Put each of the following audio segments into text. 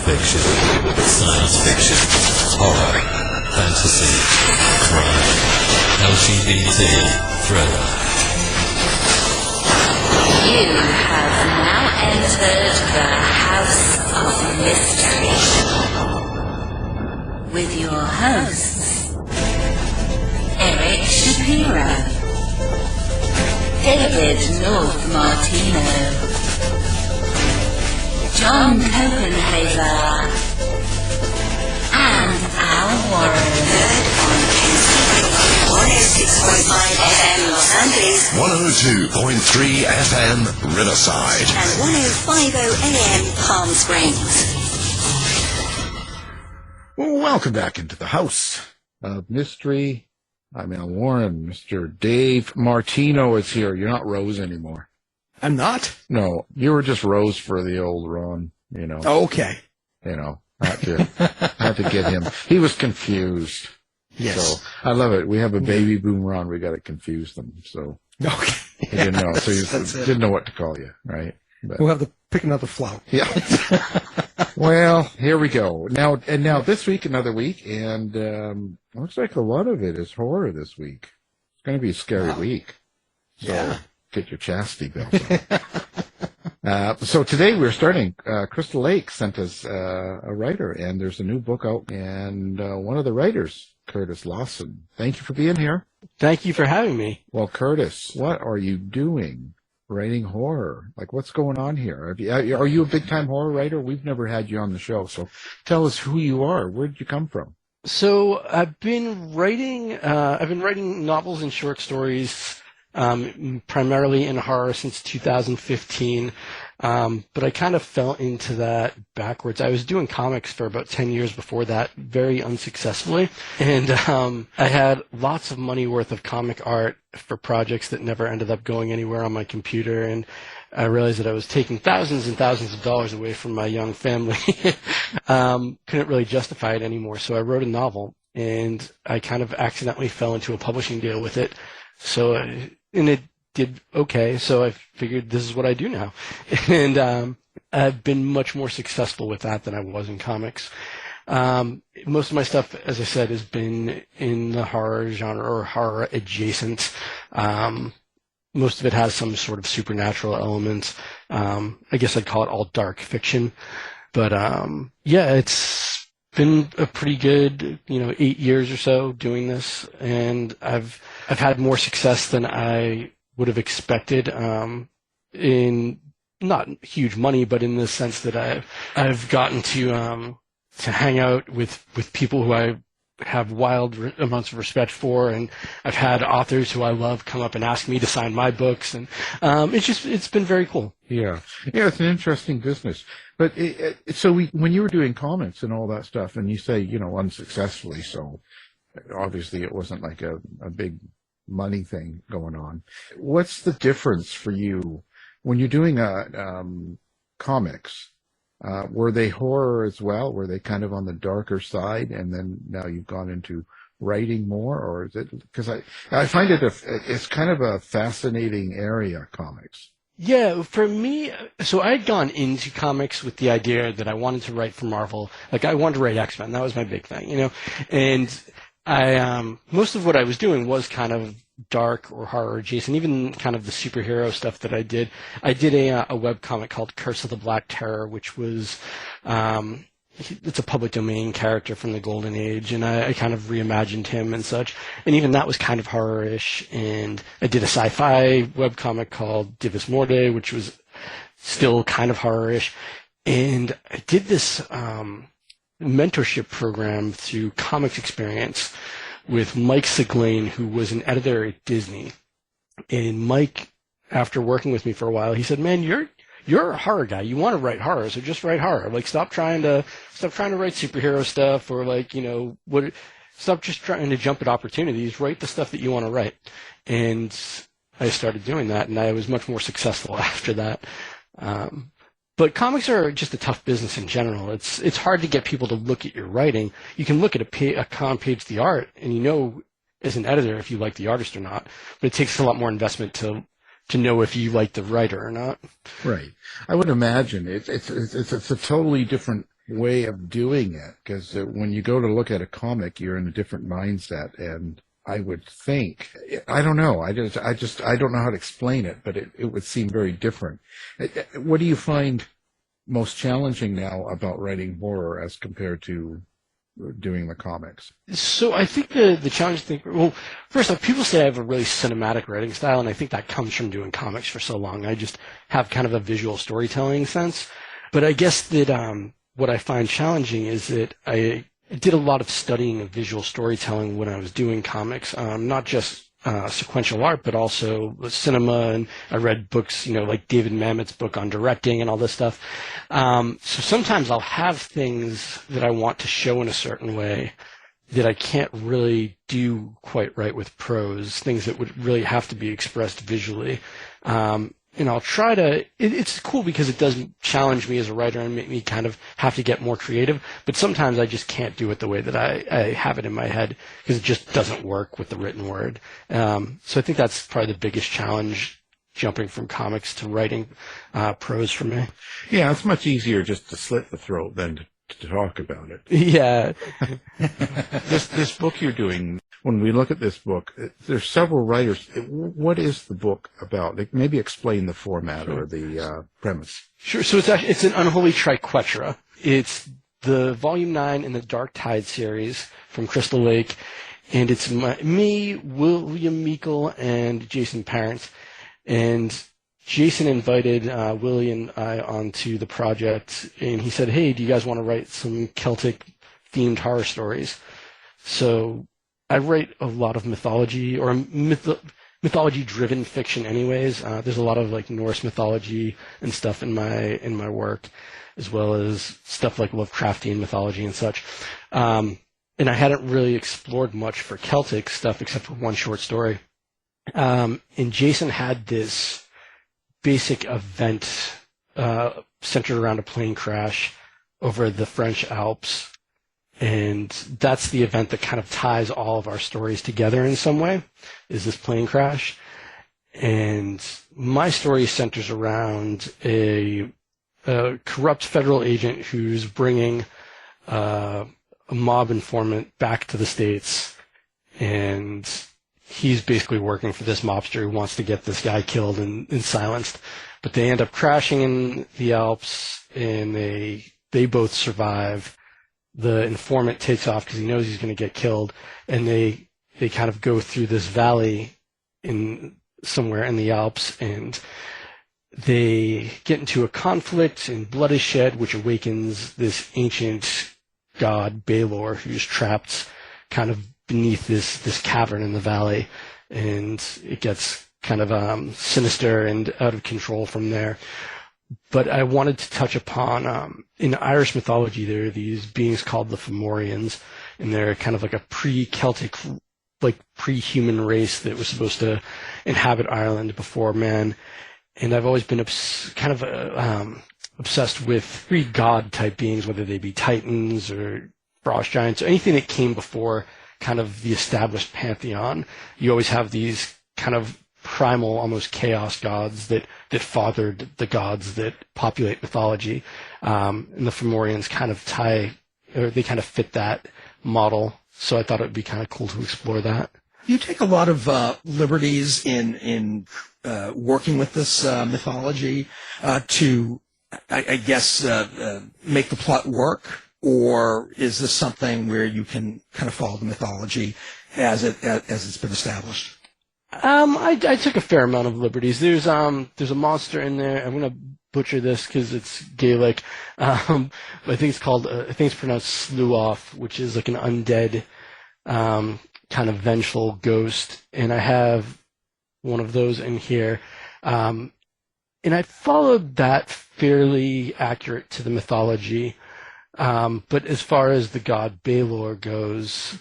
fiction, science fiction, horror, fantasy, crime, LGBT, thriller. You have now entered the House of Mystery with your hosts, Eric Shapiro, David North Martino, John Copenhaver, and Al Warren. Heard on NCP 106.5 FM Los Angeles, 102.3 FM Riverside, and 105.0 AM Palm Springs. Welcome back into the House of Mystery. I'm Al Warren. Mr. Dave Martino is here. You're not Rose anymore. I'm not? No, you were just Rose for the old Ron, you know. Okay. You know, had to get him. He was confused. Yes. So I love it. We have a baby boom Ron. We got to confuse them. So okay. He didn't know. So he didn't know what to call you, right? But we'll have to pick another flout. Yeah. Well, here we go. Now this week, another week, and looks like a lot of it is horror this week. It's going to be a scary week. So yeah. Get your chastity belt on. So today we're starting. Crystal Lake sent us a writer, and there's a new book out, and one of the writers, Curtis Lawson. Thank you for being here. Thank you for having me. Well, Curtis, what are you doing? Writing horror. Like, what's going on here? Are you a big-time horror writer? We've never had you on the show, so tell us who you are. Where did you come from? So I've been writing novels and short stories, primarily in horror since 2015. But I kind of fell into that backwards. I was doing comics for about 10 years before that, very unsuccessfully. And I had lots of money worth of comic art for projects that never ended up going anywhere on my computer. And I realized that I was taking thousands and thousands of dollars away from my young family. Couldn't really justify it anymore. So I wrote a novel, and I kind of accidentally fell into a publishing deal with it. And it did okay, so I figured this is what I do now. And I've been much more successful with that than I was in comics. Most of my stuff, as I said, has been in the horror genre or horror adjacent. Most of it has some sort of supernatural elements. I guess I'd call it all dark fiction. But yeah, it's been a pretty good, 8 years or so doing this, and I've had more success than I would have expected, in not huge money, but in the sense that I've gotten to hang out with people who I have wild amounts of respect for, and I've had authors who I love come up and ask me to sign my books, and it's been very cool. Yeah, it's an interesting business. But when you were doing comics and all that stuff, and you say unsuccessfully, so obviously it wasn't like a big money thing going on. What's the difference for you when you're doing comics? Were they horror as well? Were they kind of on the darker side, and then now you've gone into writing more, or is it because I find it's kind of a fascinating area, comics. Yeah, for me, so I had gone into comics with the idea that I wanted to write for Marvel. Like, I wanted to write X-Men. That was my big thing, And I most of what I was doing was kind of dark or horror adjacent, even kind of the superhero stuff that I did. I did a webcomic called Curse of the Black Terror, which was it's a public domain character from the Golden Age, and I kind of reimagined him and such. And even that was kind of horror-ish. And I did a sci-fi webcomic called Divus Morte, which was still kind of horror-ish. And I did this mentorship program through Comics Experience with Mike Siglain, who was an editor at Disney. And Mike, after working with me for a while, he said, "Man, you're a horror guy. You want to write horror, so just write horror. Like, stop trying to write superhero stuff, or stop just trying to jump at opportunities. Write the stuff that you want to write." And I started doing that, and I was much more successful after that. But comics are just a tough business in general. It's hard to get people to look at your writing. You can look at a column page, the art, and as an editor if you like the artist or not. But it takes a lot more investment to know if you like the writer or not. Right. I would imagine it's a totally different way of doing it, because when you go to look at a comic, you're in a different mindset, and I would think, I don't know, I don't know how to explain it, but it would seem very different. What do you find most challenging now about writing horror as compared to doing the comics? So I think the challenge thing, well, first off, people say I have a really cinematic writing style, and I think that comes from doing comics for so long. I just have kind of a visual storytelling sense. But I guess that what I find challenging is that I did a lot of studying of visual storytelling when I was doing comics, not just sequential art, but also cinema, and I read books, like David Mamet's book on directing and all this stuff. So sometimes I'll have things that I want to show in a certain way that I can't really do quite right with prose, things that would really have to be expressed visually. And I'll try to, it's cool because it does challenge me as a writer and make me kind of have to get more creative, but sometimes I just can't do it the way that I have it in my head because it just doesn't work with the written word. So I think that's probably the biggest challenge, jumping from comics to writing prose for me. Yeah, it's much easier just to slit the throat than to talk about it. Yeah. This book you're doing, when we look at this book, there's several writers. What is the book about? Like, maybe explain the format or the premise. Sure. So it's an Unholy Triquetra. It's the Volume 9 in the Dark Tide series from Crystal Lake, and it's me, William Meikle, and Jason Parent. And Jason invited Willie and I onto the project, and he said, "Hey, do you guys want to write some Celtic-themed horror stories?" So I write a lot of mythology or mythology-driven fiction, anyways. There's a lot of like Norse mythology and stuff in my work, as well as stuff like Lovecraftian mythology and such. And I hadn't really explored much for Celtic stuff except for one short story. And Jason had this basic event centered around a plane crash over the French Alps. And that's the event that kind of ties all of our stories together in some way, is this plane crash. And my story centers around a corrupt federal agent who's bringing a mob informant back to the States. And he's basically working for this mobster who wants to get this guy killed and silenced. But they end up crashing in the Alps, and they both survive. The informant takes off because he knows he's going to get killed, and they kind of go through this valley somewhere in the Alps, and they get into a conflict, and blood is shed, which awakens this ancient god Balor, who's trapped kind of beneath this cavern in the valley, and it gets kind of sinister and out of control from there. But I wanted to touch upon, in Irish mythology, there are these beings called the Fomorians, and they're kind of like a pre-Celtic, like pre-human race that was supposed to inhabit Ireland before man. And I've always been obsessed with pre-god type beings, whether they be titans or frost giants or anything that came before kind of the established pantheon. You always have these kind of primal, almost chaos gods that fathered the gods that populate mythology. And the Fomorians kind of fit that model. So I thought it would be kind of cool to explore that. You take a lot of liberties in working with this mythology to, I guess, make the plot work, or is this something where you can kind of follow the mythology as it's been established? I took a fair amount of liberties. There's a monster in there. I'm gonna butcher this because it's Gaelic. I think it's called. I think it's pronounced Sluoth, which is like an undead, kind of vengeful ghost. And I have one of those in here. And I followed that fairly accurate to the mythology. But as far as the god Balor goes,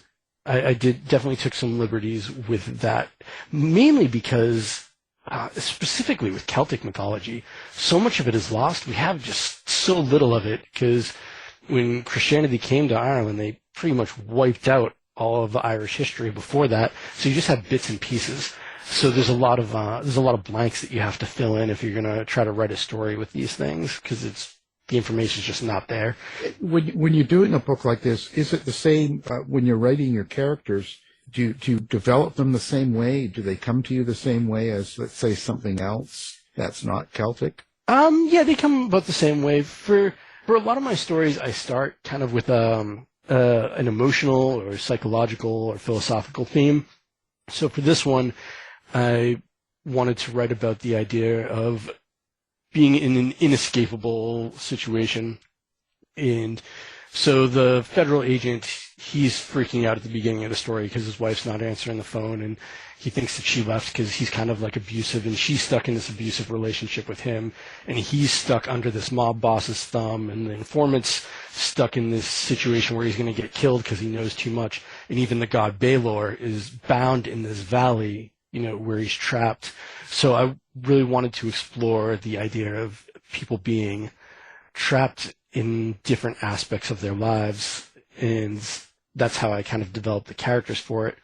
I definitely took some liberties with that, mainly because, specifically with Celtic mythology, so much of it is lost. We have just so little of it, because when Christianity came to Ireland, they pretty much wiped out all of the Irish history before that. So you just have bits and pieces. So there's a lot of blanks that you have to fill in if you're going to try to write a story with these things, because it's the information's just not there. When you're doing a book like this, is it the same when you're writing your characters? Do you develop them the same way? Do they come to you the same way as, let's say, something else that's not Celtic? Yeah, they come about the same way. For a lot of my stories, I start kind of with an emotional or psychological or philosophical theme. So for this one, I wanted to write about the idea of being in an inescapable situation. And so the federal agent, he's freaking out at the beginning of the story because his wife's not answering the phone, and he thinks that she left because he's kind of like abusive, and she's stuck in this abusive relationship with him, and he's stuck under this mob boss's thumb, and the informant's stuck in this situation where he's going to get killed because he knows too much, and even the god Balor is bound in this valley, where he's trapped. So I really wanted to explore the idea of people being trapped in different aspects of their lives, and that's how I kind of developed the characters for it.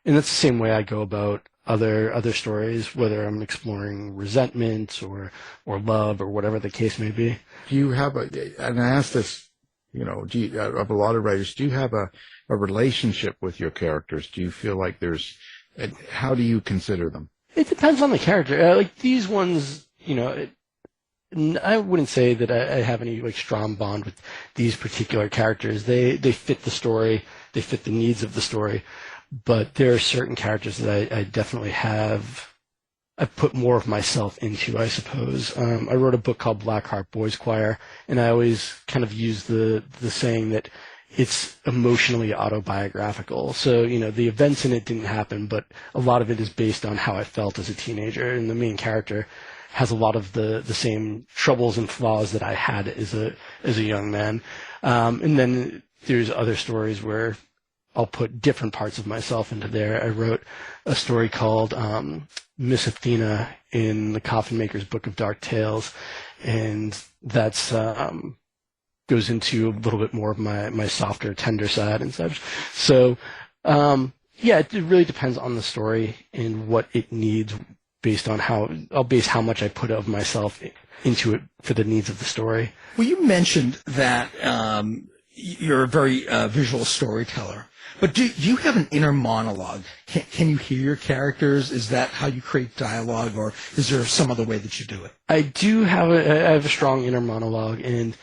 And that's the same way I go about other stories, whether I'm exploring resentment or love or whatever the case may be. Do you have and I ask this, of a lot of writers, do you have a relationship with your characters? Do you feel like how do you consider them? It depends on the character. Like these ones, I wouldn't say that I have any strong bond with these particular characters. They fit the story, they fit the needs of the story. But there are certain characters that I definitely I've put more of myself into, I suppose. I wrote a book called Blackheart Boys Choir, and I always kind of use the saying that it's emotionally autobiographical. So, the events in it didn't happen, but a lot of it is based on how I felt as a teenager, and the main character has a lot of the same troubles and flaws that I had as a young man. And then there's other stories where I'll put different parts of myself into there. I wrote a story called Miss Athena in the Coffin Maker's Book of Dark Tales, and that's goes into a little bit more of my softer, tender side and such. So, it really depends on the story and what it needs, based on I'll base how much I put of myself into it for the needs of the story. Well, you mentioned that you're a very visual storyteller. But do you have an inner monologue? Can you hear your characters? Is that how you create dialogue, or is there some other way that you do it? I do have I have a strong inner monologue, and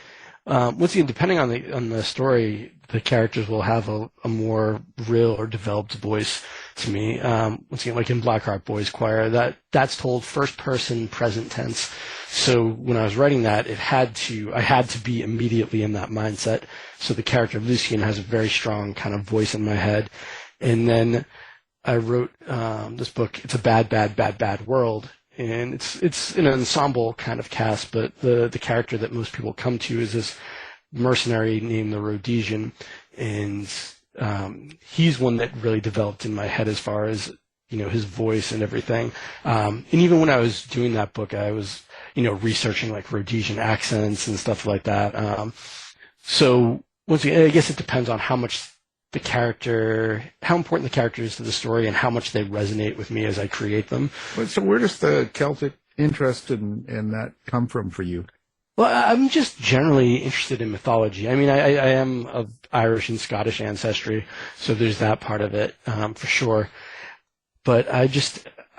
once again, depending on the story, the characters will have a more real or developed voice to me. Once again, like in Blackheart Boys Choir, that's told first person present tense. So when I was writing that, I had to be immediately in that mindset. So the character of Lucien has a very strong kind of voice in my head. And then I wrote this book. It's a bad world, and it's an ensemble kind of cast. But the character that most people come to is this mercenary named the Rhodesian, and he's one that really developed in my head as far as his voice and everything. And even when I was doing that book, I was researching like Rhodesian accents and stuff like that. So once again, I guess it depends on how important the character is to the story and how much they resonate with me as I create them. So where does the Celtic interest in that come from for you? Well, I'm just generally interested in mythology. I mean, I am of Irish and Scottish ancestry, so there's that part of it, for sure. But I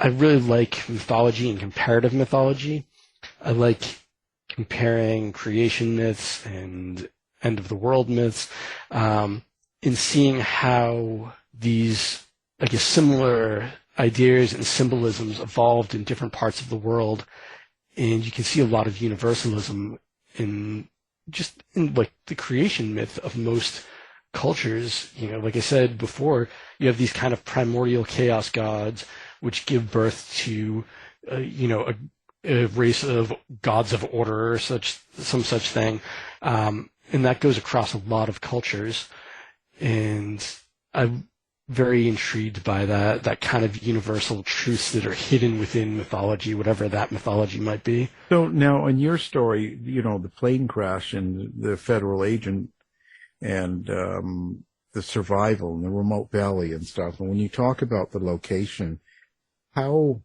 really like mythology and comparative mythology. I like comparing creation myths and end of the world myths, and seeing how these, similar ideas and symbolisms evolved in different parts of the world. And you can see a lot of universalism in the creation myth of most cultures. Like I said before, you have these kind of primordial chaos gods, which give birth to, a race of gods of order or some such thing. And that goes across a lot of cultures. And I'm very intrigued by that kind of universal truths that are hidden within mythology, whatever that mythology might be. So now in your story, the plane crash and the federal agent and the survival in the remote valley and stuff, and when you talk about the location, how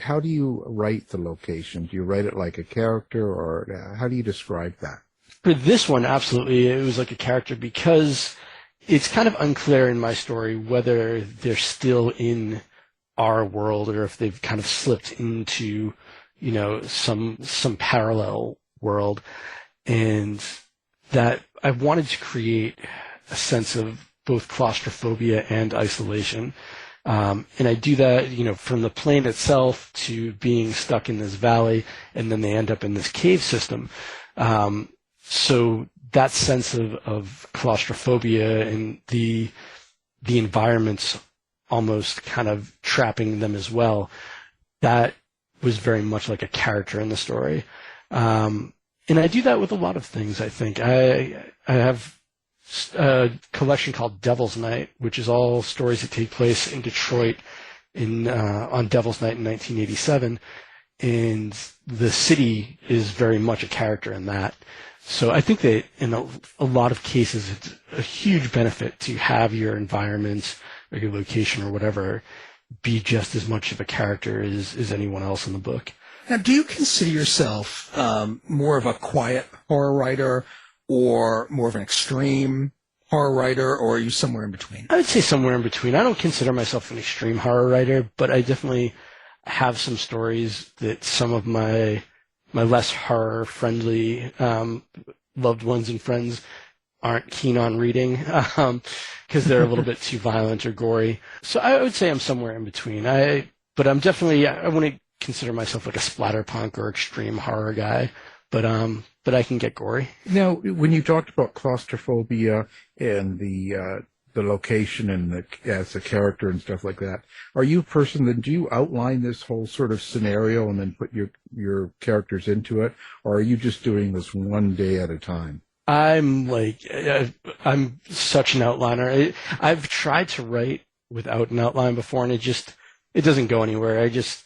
how do you write the location? Do you write it like a character, or how do you describe that? For this one, absolutely, it was like a character because it's kind of unclear in my story whether they're still in our world or if they've kind of slipped into, some parallel world. And that I wanted to create a sense of both claustrophobia and isolation. And I do that, from the plane itself to being stuck in this valley, and then they end up in this cave system. So that sense of claustrophobia and the environments almost kind of trapping them as well, that was very much like a character in the story. And I do that with a lot of things, I think. I have a collection called Devil's Night, which is all stories that take place in Detroit on Devil's Night in 1987. And the city is very much a character in that. So I think that in a lot of cases, it's a huge benefit to have your environment or your location or whatever be just as much of a character as anyone else in the book. Now, do you consider yourself more of a quiet horror writer or more of an extreme horror writer, or are you somewhere in between? I would say somewhere in between. I don't consider myself an extreme horror writer, but I definitely have some stories that some of my less horror-friendly loved ones and friends aren't keen on reading because they're a little bit too violent or gory. So I would say I'm somewhere in between. But I'm definitely, I wouldn't consider myself like a splatterpunk or extreme horror guy, but I can get gory. Now, when you talked about claustrophobia and the location and as a character and stuff like that, are you a person that do you outline this whole sort of scenario and then put your characters into it, or are you just doing this one day at a time? I'm such an outliner. I've tried to write without an outline before, and it doesn't go anywhere. I just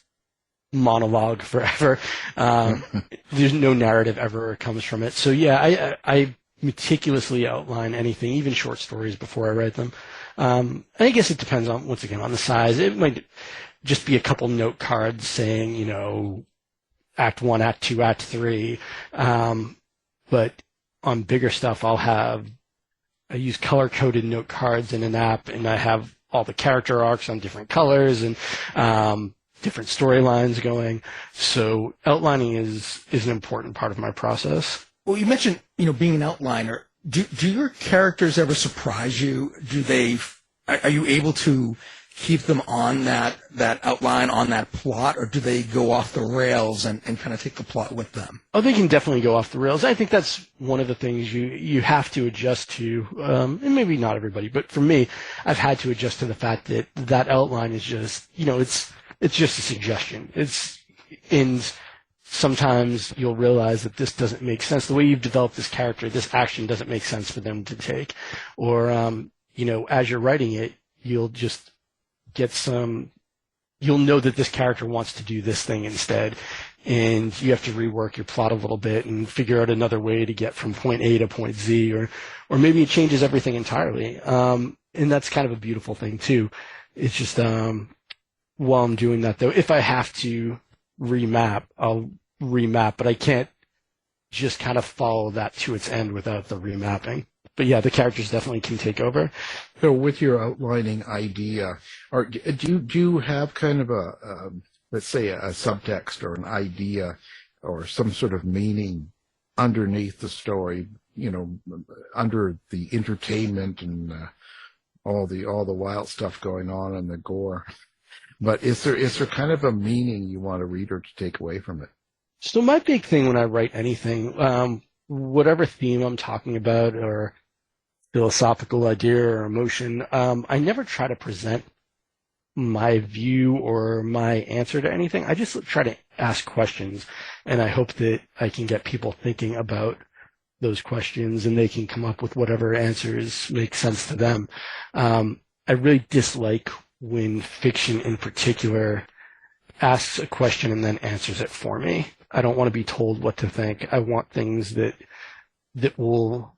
monologue forever. There's no narrative ever comes from it. So yeah, I meticulously outline anything, even short stories, before I write them. And I guess it depends on, once again, on the size. It might just be a couple note cards saying, Act 1, Act 2, Act 3. But on bigger stuff, I use color-coded note cards in an app, and I have all the character arcs on different colors and different storylines going. So outlining is an important part of my process. Well, you mentioned, being an outliner. Do your characters ever surprise you? Are you able to keep them on that outline, on that plot, or do they go off the rails and kind of take the plot with them? Oh, they can definitely go off the rails. I think that's one of the things you have to adjust to, and maybe not everybody, but for me, I've had to adjust to the fact that outline is just, it's just a suggestion. And sometimes you'll realize that this doesn't make sense. The way you've developed this character, this action doesn't make sense for them to take. Or, as you're writing it, you'll just you'll know that this character wants to do this thing instead. And you have to rework your plot a little bit and figure out another way to get from point A to point Z, or maybe it changes everything entirely. And that's kind of a beautiful thing too. It's just, while I'm doing that though, if I have to remap, I'll remap, but I can't just kind of follow that to its end without the remapping. But yeah, the characters definitely can take over. So with your outlining idea, do you have kind of let's say a subtext or an idea or some sort of meaning underneath the story, under the entertainment and all the wild stuff going on and the gore? But is there kind of a meaning you want a reader to take away from it? So my big thing when I write anything, whatever theme I'm talking about or philosophical idea or emotion, I never try to present my view or my answer to anything. I just try to ask questions, and I hope that I can get people thinking about those questions and they can come up with whatever answers make sense to them. I really dislike when fiction in particular asks a question and then answers it for me. I don't want to be told what to think. I want things that will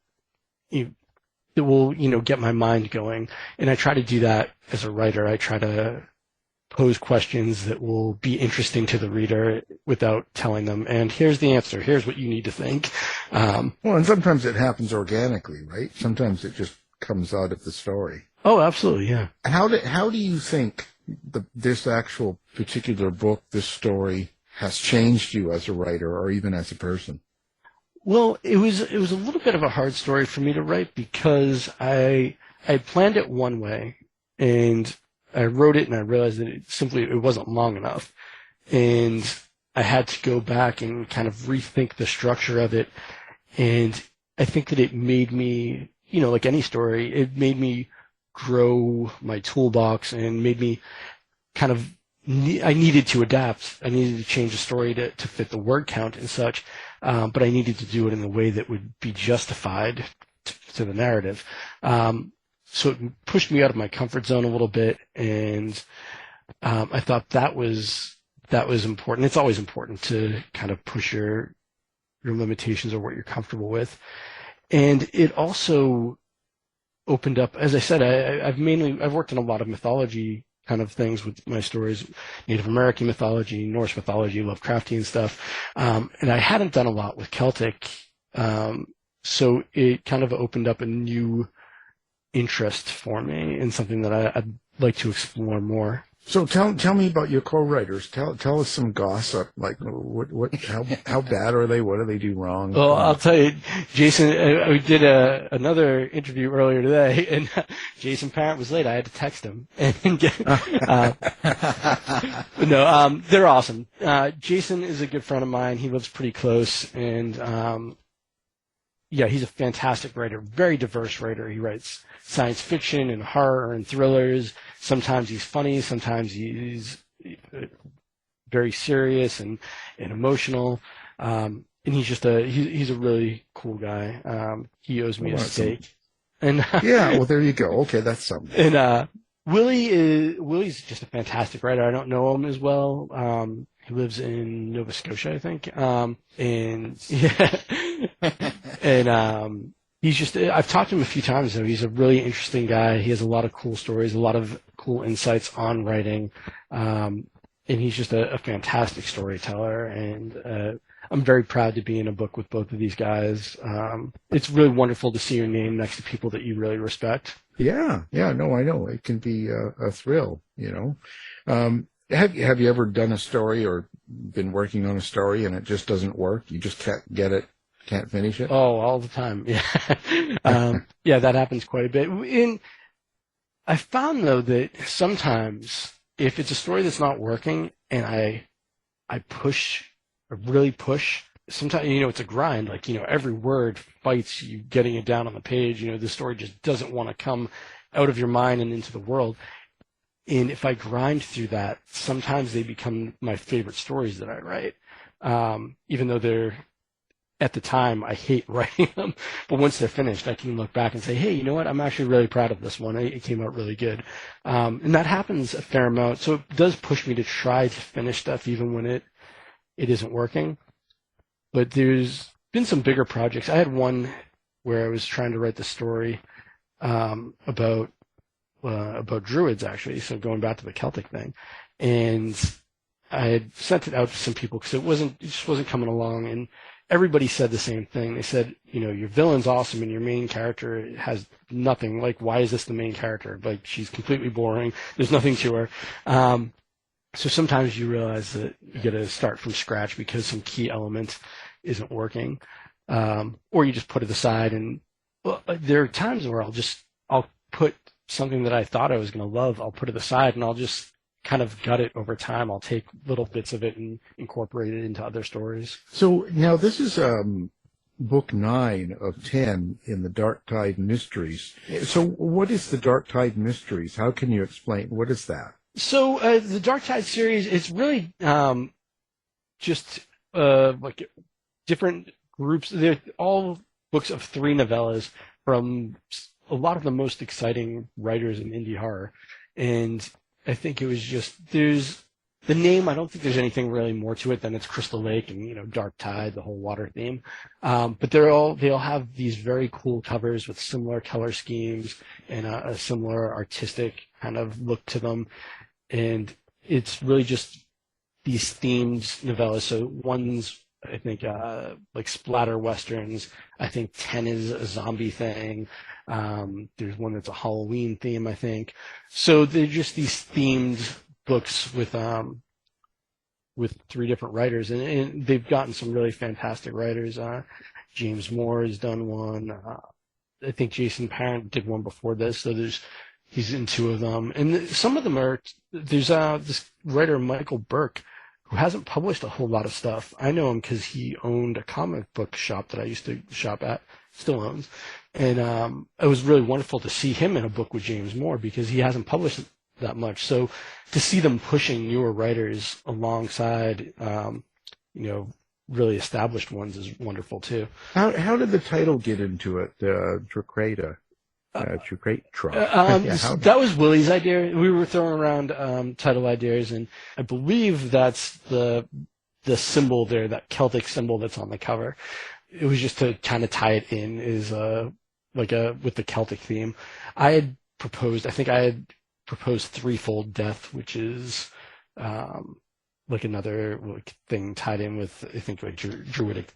get my mind going. And I try to do that as a writer. I try to pose questions that will be interesting to the reader without telling them, and here's the answer, here's what you need to think. Well, and sometimes it happens organically, right? Sometimes it just comes out of the story. Oh, absolutely, yeah. How do you think this actual particular book, this story, has changed you as a writer or even as a person? Well, it was a little bit of a hard story for me to write because I planned it one way, and I wrote it and I realized that it wasn't long enough, and I had to go back and kind of rethink the structure of it, and I think that it made me, like any story, it made me grow my toolbox and made me kind of, I needed to adapt. I needed to change the story to fit the word count and such, but I needed to do it in a way that would be justified to the narrative. So it pushed me out of my comfort zone a little bit, and I thought that was important. It's always important to kind of push your limitations or what you're comfortable with. And it also opened up, as I said, I've worked in a lot of mythology kind of things with my stories, Native American mythology, Norse mythology, Lovecraftian stuff, and I hadn't done a lot with Celtic, so it kind of opened up a new interest for me in something that I'd like to explore more. So tell me about your co-writers. Tell us some gossip. Like how bad are they? What do they do wrong? Well, I'll tell you, Jason. We did another interview earlier today, and Jason Parent was late. I had to text him and get. No, they're awesome. Jason is a good friend of mine. He lives pretty close, and yeah, he's a fantastic writer. Very diverse writer. He writes science fiction and horror and thrillers. Sometimes he's funny, sometimes he's very serious and emotional. And he's just he's a really cool guy. He owes me a steak. And yeah, well, there you go. Okay, that's something. And Willie's just a fantastic writer. I don't know him as well. He lives in Nova Scotia, I think. And yeah. And he's just, I've talked to him a few times, though. He's a really interesting guy. He has a lot of cool stories, a lot of cool insights on writing. And he's just a fantastic storyteller. And I'm very proud to be in a book with both of these guys. It's really wonderful to see your name next to people that you really respect. Yeah, no, I know. It can be a thrill, Have you ever done a story or been working on a story and it just doesn't work? You just can't get it? Can't finish it? Oh, all the time. Yeah. Yeah, that happens quite a bit. I found, though, that sometimes if it's a story that's not working and I really push, sometimes, it's a grind. Like, every word fights you getting it down on the page. The story just doesn't want to come out of your mind and into the world. And if I grind through that, sometimes they become my favorite stories that I write. Even though at the time, I hate writing them, but once they're finished, I can look back and say, hey, you know what? I'm actually really proud of this one. It came out really good. And that happens a fair amount. So it does push me to try to finish stuff even when it isn't working. But there's been some bigger projects. I had one where I was trying to write the story about druids, actually, so going back to the Celtic thing. And I had sent it out to some people because it just wasn't coming along, and everybody said the same thing. They said, your villain's awesome and your main character has nothing. Like, why is this the main character? Like, she's completely boring. There's nothing to her. So sometimes you realize that you got to start from scratch because some key element isn't working. Or you just put it aside. And there are times where I'll put something that I thought I was going to love, I'll put it aside and I'll just kind of gut it over time. I'll take little bits of it and incorporate it into other stories. So now this is book 9 of 10 in the Dark Tide Mysteries. So what is the Dark Tide Mysteries? How can you explain? What is that? So the Dark Tide series, it's really just like different groups. They're all books of 3 novellas from a lot of the most exciting writers in indie horror. And I think it was just, there's the name, I don't think there's anything really more to it than it's Crystal Lake and, Dark Tide, the whole water theme. But they all have these very cool covers with similar color schemes and a similar artistic kind of look to them. And it's really just these themed novellas. So one's, I think, like splatter westerns. I think 10 is a zombie thing. There's one that's a Halloween theme, I think. So they're just these themed books with 3 different writers, and they've gotten some really fantastic writers. James Moore has done one. I think Jason Parent did one before this, so he's in 2 of them. And some of them there's this writer, Michael Burke, who hasn't published a whole lot of stuff. I know him because he owned a comic book shop that I used to shop at, still owns. And it was really wonderful to see him in a book with James Moore because he hasn't published that much. So to see them pushing newer writers alongside, really established ones is wonderful too. How did the title get into it? Triquetra. Triquetra. That was Willie's idea. We were throwing around title ideas, and I believe that's the symbol there, that Celtic symbol that's on the cover. It was just to kind of tie it in with the Celtic theme. I had proposed Threefold Death, which is like another thing tied in with, I think, like Druidic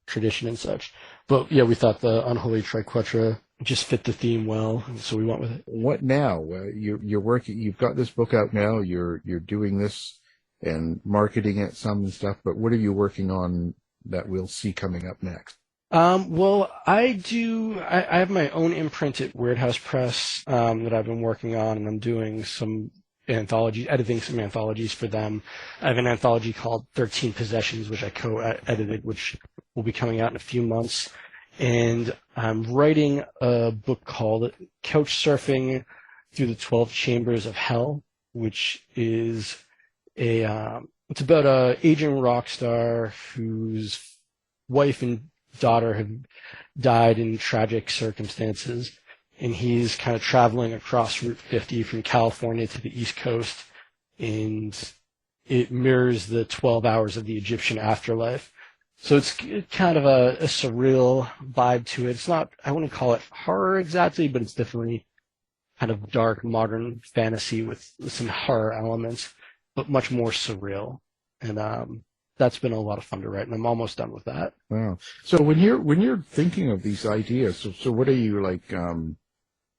tradition and such. But yeah, we thought the Unholy Triquetra just fit the theme well, so we went with it. What now? You're working. You've got this book out now. You're doing this and marketing it some and stuff. But what are you working on that we'll see coming up next? Well, I have my own imprint at Weird House Press that I've been working on, and I'm doing some editing some anthologies for them. I have an anthology called 13 Possessions, which I co-edited, which will be coming out in a few months. And I'm writing a book called Couch Surfing Through the 12 Chambers of Hell, which is it's about a aging rock star whose wife and daughter have died in tragic circumstances, and he's kind of traveling across Route 50 from California to the East Coast, and it mirrors the 12 hours of the Egyptian afterlife. So it's kind of a surreal vibe to it. It's not, I wouldn't call it horror exactly, but it's definitely kind of dark modern fantasy with some horror elements, but much more surreal. And that's been a lot of fun to write, and I'm almost done with that. Wow. So when you're thinking of these ideas, so what are you, like,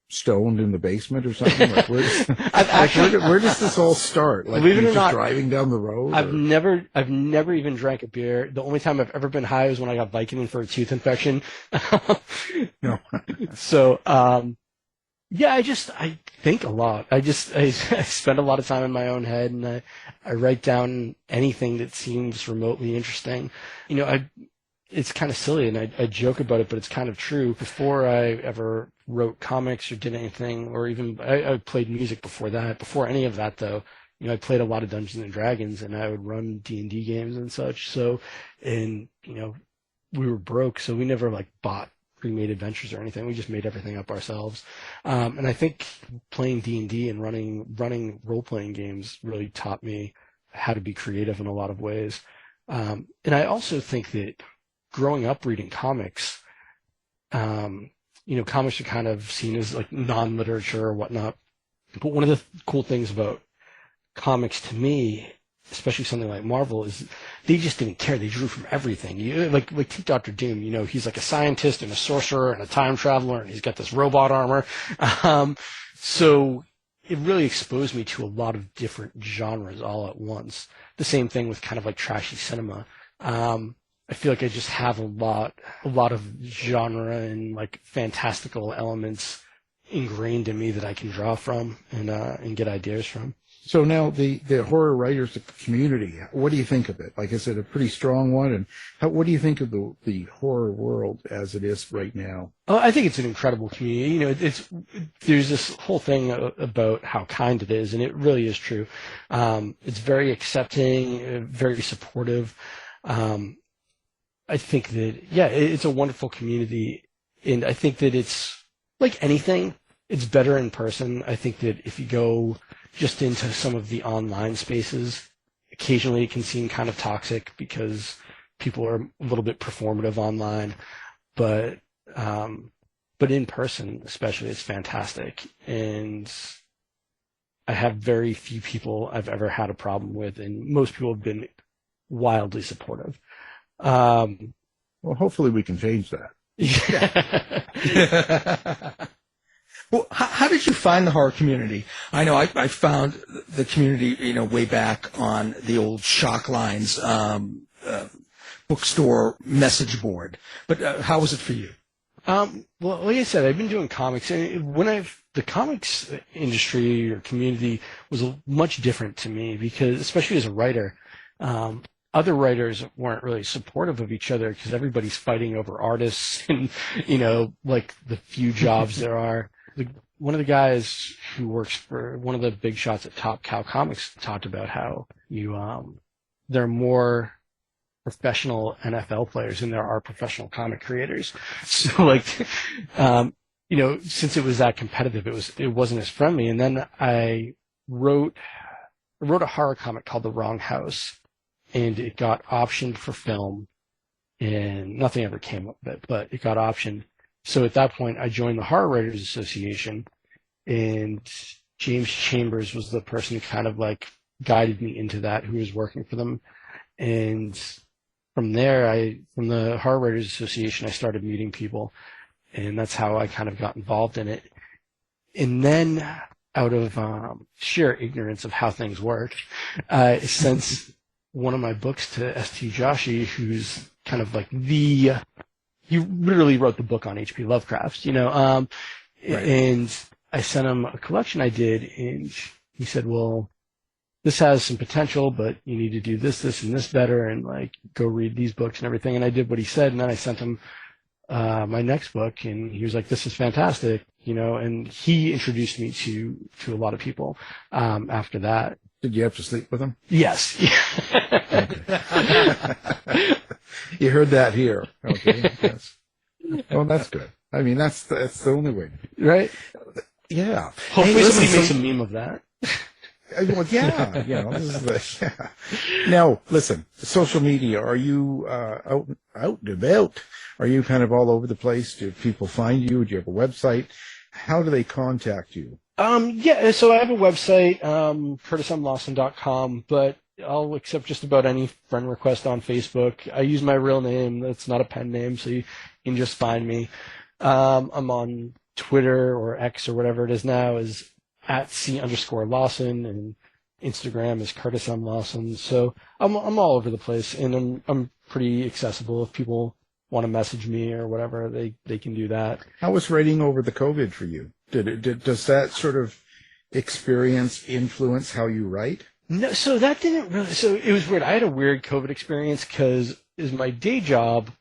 stoned in the basement or something? Like, where does this all start? Like, believe it or just not, driving down the road? I've never even drank a beer. The only time I've ever been high was when I got Vicodin for a tooth infection. No. So, yeah, I think a lot. I spend a lot of time in my own head, and I write down anything that seems remotely interesting. It's kind of silly, and I joke about it, but it's kind of true. Before I ever wrote comics or did anything, or even I played music before that. Before any of that, though, I played a lot of Dungeons and Dragons, and I would run D&D games and such. So, and we were broke, so we never bought pre-made adventures or anything. We just made everything up ourselves. And I think playing D&D and running role-playing games really taught me how to be creative in a lot of ways. And I also think that growing up reading comics, comics are kind of seen as like non-literature or whatnot. But one of the cool things about comics to me, especially something like Marvel, is they just didn't care. They drew from everything. Like take Dr. Doom, he's like a scientist and a sorcerer and a time traveler, and he's got this robot armor. So it really exposed me to a lot of different genres all at once. The same thing with kind of like trashy cinema. I feel like I just have a lot of genre and like fantastical elements ingrained in me that I can draw from and get ideas from. So now the horror writers community, what do you think of it? Like, is it a pretty strong one? And what do you think of the horror world as it is right now? Oh, I think it's an incredible community. There's this whole thing about how kind it is, and it really is true. It's very accepting, very supportive. I think that, it's a wonderful community, and I think that it's like anything, it's better in person. I think that if you go just into some of the online spaces, occasionally it can seem kind of toxic because people are a little bit performative online, but in person especially, it's fantastic. And I have very few people I've ever had a problem with, and most people have been wildly supportive. Well, hopefully we can change that. Well, how did you find the horror community? I know I found the community, way back on the old Shock Lines bookstore message board. But how was it for you? Well, like I said, I've been doing comics, and the comics industry or community was much different to me because, especially as a writer, other writers weren't really supportive of each other because everybody's fighting over artists and, like the few jobs there are. One of the guys who works for one of the big shots at Top Cow Comics talked about how there are more professional NFL players than there are professional comic creators. So since it was that competitive, it wasn't as friendly. And then I wrote a horror comic called The Wrong House, and it got optioned for film, and nothing ever came of it, but it got optioned. So at that point, I joined the Horror Writers Association, and James Chambers was the person who kind of guided me into that, who was working for them. And from there, from the Horror Writers Association, I started meeting people, and that's how I kind of got involved in it. And then, out of sheer ignorance of how things work, I sent one of my books to S.T. Joshi, who's kind of he literally wrote the book on H.P. Lovecraft, right. And I sent him a collection I did, and he said, well, this has some potential, but you need to do this, and this better, and go read these books and everything. And I did what he said, and then I sent him my next book, and he was like, this is fantastic, and he introduced me to a lot of people after that. Did you have to sleep with him? Yes. You heard that here. Okay. Yes. Well, that's good. I mean, that's the only way. Right? Yeah. Hopefully somebody makes a meme of that. Well, yeah. This is Now, listen, social media, are you out and about? Are you kind of all over the place? Do people find you? Do you have a website? How do they contact you? Yeah, so I have a website, curtismlawson.com, but I'll accept just about any friend request on Facebook. I use my real name. That's not a pen name, so you can just find me. I'm on Twitter or X or whatever it is now is @C_Lawson, and Instagram is Curtis M. Lawson. So I'm all over the place, and I'm pretty accessible. If people want to message me or whatever, they can do that. How was writing over the COVID for you? Does that sort of experience influence how you write? No, so that didn't really. So it was weird. I had a weird COVID experience because as my day job,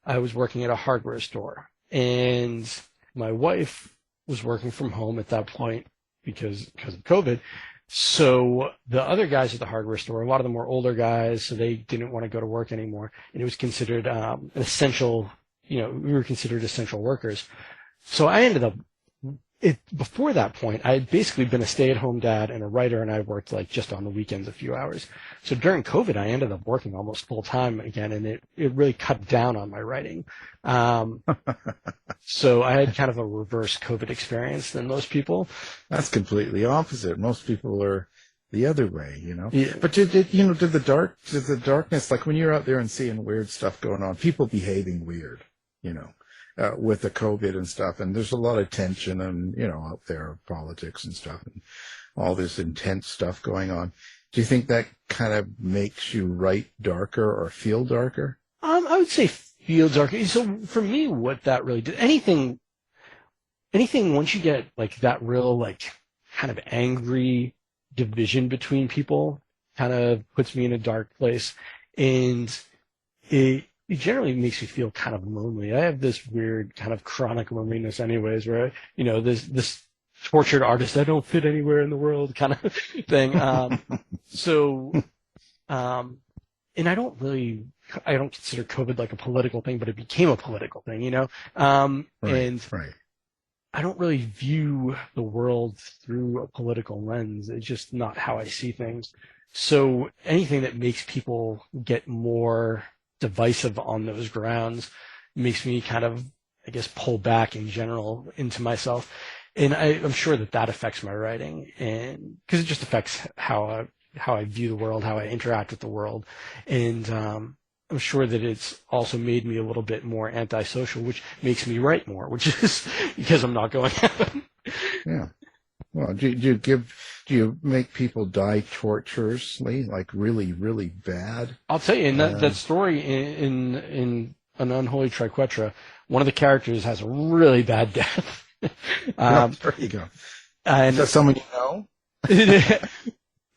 I was working at a hardware store, and my wife was working from home at that point because of COVID. So the other guys at the hardware store, a lot of them were older guys, so they didn't want to go to work anymore, and it was considered an essential. We were considered essential workers. So I ended up. Before that point, I had basically been a stay-at-home dad and a writer, and I worked just on the weekends a few hours. So during COVID, I ended up working almost full-time again, and it really cut down on my writing. So I had kind of a reverse COVID experience than most people. That's completely opposite. Most people are the other way, Yeah. But did the darkness, when you're out there and seeing weird stuff going on, people behaving weird, with the COVID and stuff, and there's a lot of tension and, out there, politics and stuff, and all this intense stuff going on. Do you think that kind of makes you write darker or feel darker? I would say feel darker. So for me, what that really did, anything once you get that real, kind of angry division between people kind of puts me in a dark place, and it generally makes me feel kind of lonely. I have this weird kind of chronic loneliness anyways, where, this tortured artist, I don't fit anywhere in the world kind of thing. And I don't consider COVID a political thing, but it became a political thing, Right. I don't really view the world through a political lens. It's just not how I see things. So anything that makes people get more divisive on those grounds makes me kind of, I guess, pull back in general into myself. And I'm sure that affects my writing, and because it just affects how I view the world, how I interact with the world, and I'm sure that it's also made me a little bit more antisocial, which makes me write more, which is because I'm not going out. Yeah. Well, do you make people die torturously, like really, really bad? I'll tell you, in that story in an Unholy Triquetra, one of the characters has a really bad death. There you go. And is that someone you know?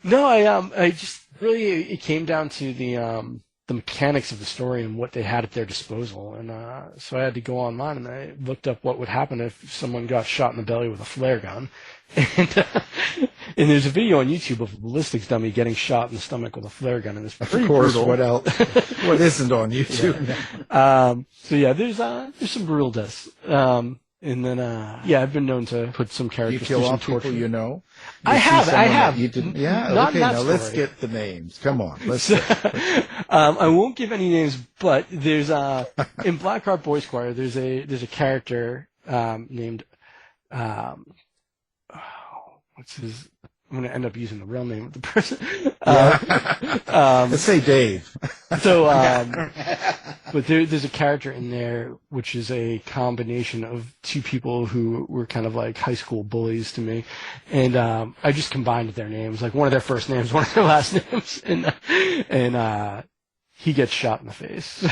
No, I just really, it came down to the mechanics of the story and what they had at their disposal, and so I had to go online and I looked up what would happen if someone got shot in the belly with a flare gun, and there's a video on YouTube of a ballistics dummy getting shot in the stomach with a flare gun, and it's pretty brutal. What else? What isn't on YouTube? Yeah. So yeah, there's some brutal deaths. And then, I've been known to put some characters. You kill off people you know? I have. You didn't? Yeah. Not okay. in that Now story. let's get the names. Come on. Let's. I won't give any names, but there's in Blackheart Boys Choir. There's a character named what's his? I'm going to end up using the real name of the person. Let's say Dave. So, but there's a character in there which is a combination of two people who were kind of like high school bullies to me, and I just combined their names, like one of their first names, one of their last names, and he gets shot in the face. So.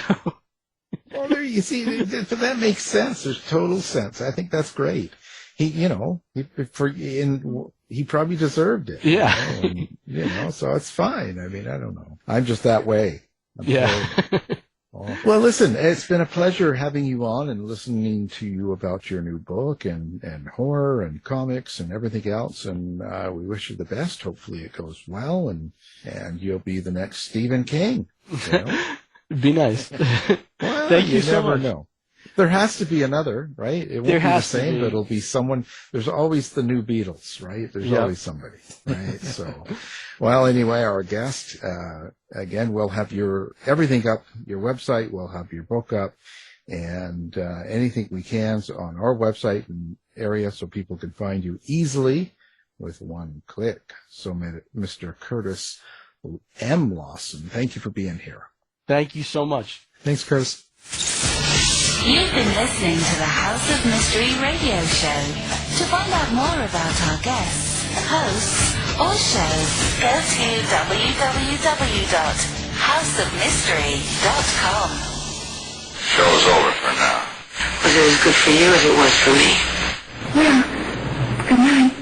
Well, there you see, that makes sense. There's total sense. I think that's great. He probably deserved it. Yeah. So it's fine. I mean, I don't know. I'm just that way. Yeah. Well, listen, it's been a pleasure having you on and listening to you about your new book and horror and comics and everything else. And we wish you the best. Hopefully it goes well and you'll be the next Stephen King. You know? Be nice. Well, Thank you so never much. know. There has to be another, right? It won't There be the has to same, be. but it'll be someone. There's always the new Beatles, right? There's Yep. always somebody, right? So, well, anyway, our guest, again, we'll have your everything up, your website, we'll have your book up, and anything we can on our website and area so people can find you easily with one click. So, Mr. Curtis M. Lawson, thank you for being here. Thank you so much. Thanks, Curtis. You've been listening to the House of Mystery radio show. To find out more about our guests, hosts, or shows, go to www.houseofmystery.com. Show's over for now. Was it as good for you as it was for me? Yeah. Good night.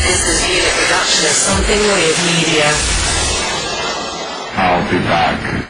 This has been a production of Something Weird Media. I'll be back.